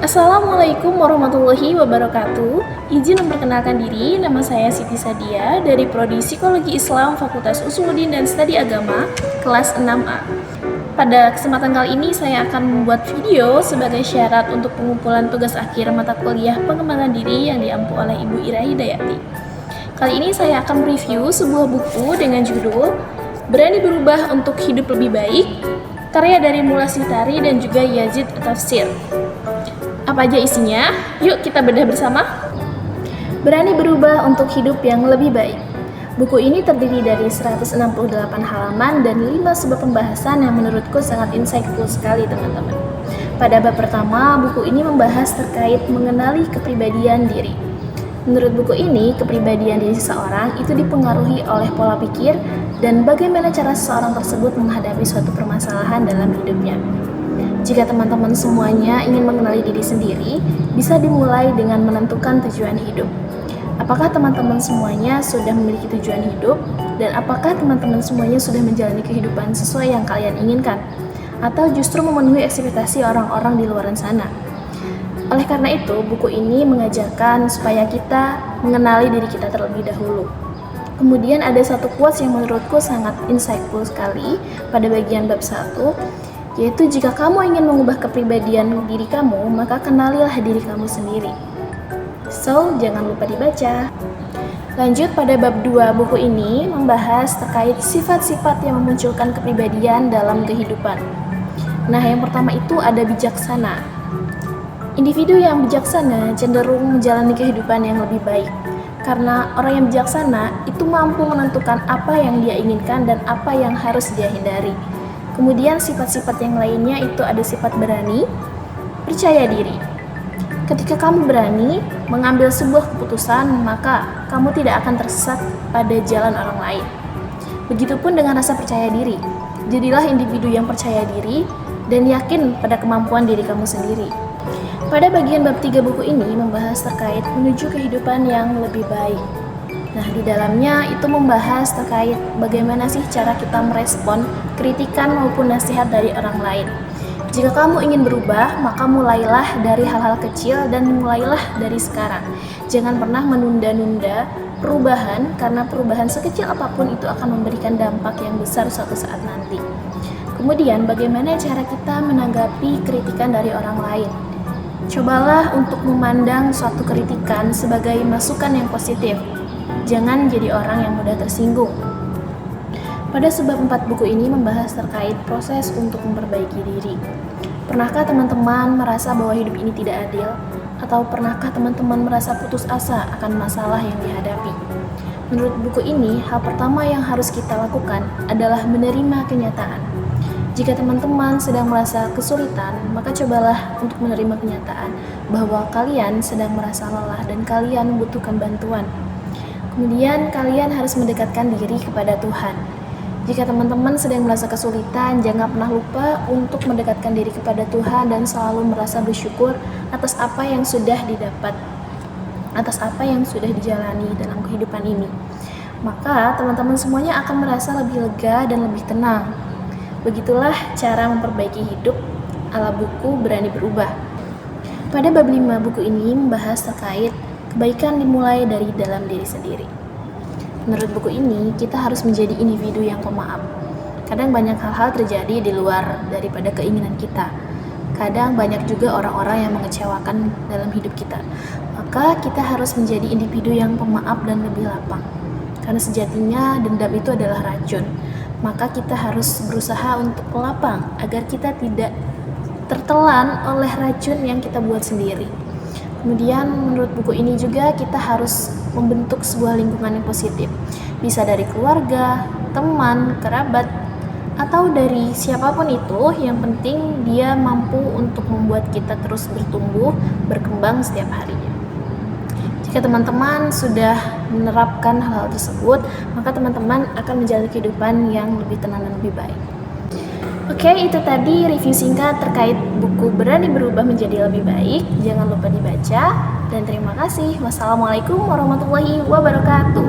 Assalamualaikum warahmatullahi wabarakatuh. Izin memperkenalkan diri, nama saya Siti Sadia dari Prodi Psikologi Islam Fakultas Usuluddin dan Studi Agama, kelas 6A. Pada kesempatan kali ini saya akan membuat video sebagai syarat untuk pengumpulan tugas akhir mata kuliah pengembangan diri yang diampu oleh Ibu Ira Hidayati. Kali ini saya akan mereview sebuah buku dengan judul Berani Berubah untuk Hidup Lebih Baik, karya dari Mullah Sitari dan juga Yazid Tafsir. Apa aja isinya? Yuk kita bedah bersama. Berani berubah untuk hidup yang lebih baik. Buku ini terdiri dari 168 halaman dan 5 sub pembahasan yang menurutku sangat insightful sekali teman-teman. Pada bab pertama, buku ini membahas terkait mengenali kepribadian diri. Menurut buku ini, kepribadian diri seseorang itu dipengaruhi oleh pola pikir dan bagaimana cara seseorang tersebut menghadapi suatu permasalahan dalam hidupnya. Jika teman-teman semuanya ingin mengenali diri sendiri, bisa dimulai dengan menentukan tujuan hidup. Apakah teman-teman semuanya sudah memiliki tujuan hidup? Dan apakah teman-teman semuanya sudah menjalani kehidupan sesuai yang kalian inginkan? Atau justru memenuhi ekspektasi orang-orang di luar sana? Oleh karena itu, buku ini mengajarkan supaya kita mengenali diri kita terlebih dahulu. Kemudian ada satu quotes yang menurutku sangat insightful sekali pada bagian bab 1, yaitu jika kamu ingin mengubah kepribadian diri kamu, maka kenalilah diri kamu sendiri. So, jangan lupa dibaca. Lanjut pada bab 2 buku ini membahas terkait sifat-sifat yang memunculkan kepribadian dalam kehidupan. Nah, yang pertama itu ada bijaksana. Individu yang bijaksana cenderung menjalani kehidupan yang lebih baik. Karena orang yang bijaksana itu mampu menentukan apa yang dia inginkan dan apa yang harus dia hindari. Kemudian sifat-sifat yang lainnya itu ada sifat berani, percaya diri. Ketika kamu berani mengambil sebuah keputusan, maka kamu tidak akan tersesat pada jalan orang lain. Begitupun dengan rasa percaya diri. Jadilah individu yang percaya diri dan yakin pada kemampuan diri kamu sendiri. Pada bagian bab 3 buku ini membahas terkait menuju kehidupan yang lebih baik. Nah, di dalamnya itu membahas terkait bagaimana sih cara kita merespon kritikan maupun nasihat dari orang lain. Jika kamu ingin berubah, maka mulailah dari hal-hal kecil dan mulailah dari sekarang. Jangan pernah menunda-nunda perubahan, karena perubahan sekecil apapun itu akan memberikan dampak yang besar suatu saat nanti. Kemudian, bagaimana cara kita menanggapi kritikan dari orang lain? Cobalah untuk memandang suatu kritikan sebagai masukan yang positif. Jangan jadi orang yang mudah tersinggung. Pada sebab 4 buku ini membahas terkait proses untuk memperbaiki diri. Pernahkah teman-teman merasa bahwa hidup ini tidak adil? Atau pernahkah teman-teman merasa putus asa akan masalah yang dihadapi? Menurut buku ini, hal pertama yang harus kita lakukan adalah menerima kenyataan. Jika teman-teman sedang merasa kesulitan, maka cobalah untuk menerima kenyataan bahwa kalian sedang merasa lelah dan kalian membutuhkan bantuan. Kemudian kalian harus mendekatkan diri kepada Tuhan. Jika teman-teman sedang merasa kesulitan, jangan pernah lupa untuk mendekatkan diri kepada Tuhan dan selalu merasa bersyukur atas apa yang sudah didapat, atas apa yang sudah dijalani dalam kehidupan ini. Maka teman-teman semuanya akan merasa lebih lega dan lebih tenang. Begitulah cara memperbaiki hidup ala buku Berani Berubah. Pada bab 5 buku ini membahas terkait kebaikan dimulai dari dalam diri sendiri. Menurut buku ini, kita harus menjadi individu yang pemaaf. Kadang banyak hal-hal terjadi di luar daripada keinginan kita. Kadang banyak juga orang-orang yang mengecewakan dalam hidup kita. Maka kita harus menjadi individu yang pemaaf dan lebih lapang. Karena sejatinya dendam itu adalah racun. Maka kita harus berusaha untuk lapang agar kita tidak tertelan oleh racun yang kita buat sendiri. Kemudian menurut buku ini juga kita harus membentuk sebuah lingkungan yang positif. Bisa dari keluarga, teman, kerabat, atau dari siapapun itu, yang penting dia mampu untuk membuat kita terus bertumbuh, berkembang setiap harinya. Jika teman-teman sudah menerapkan hal-hal tersebut, maka teman-teman akan menjalani kehidupan yang lebih tenang dan lebih baik. Oke, itu tadi review singkat terkait buku Berani Berubah Menjadi Lebih Baik. Jangan lupa dibaca dan terima kasih. Wassalamualaikum warahmatullahi wabarakatuh.